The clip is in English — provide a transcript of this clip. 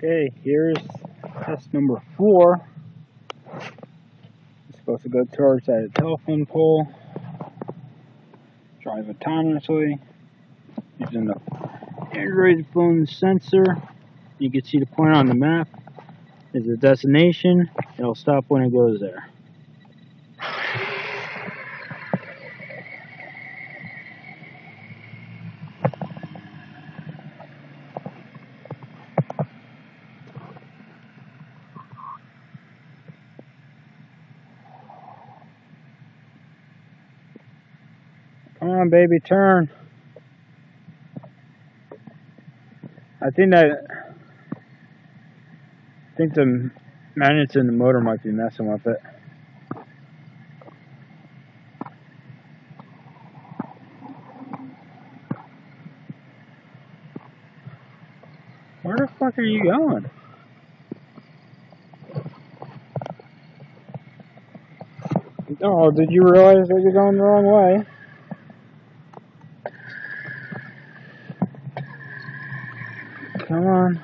Okay, here's test number 4. It's supposed to go towards that telephone pole, drive autonomously using the Android phone sensor. You can see the point on the map is the destination. It'll stop when it goes there. Come on, baby, turn. I think the magnets in the motor might be messing with it. Where the fuck are you going? Oh, did you realize that you're going the wrong way? Come on.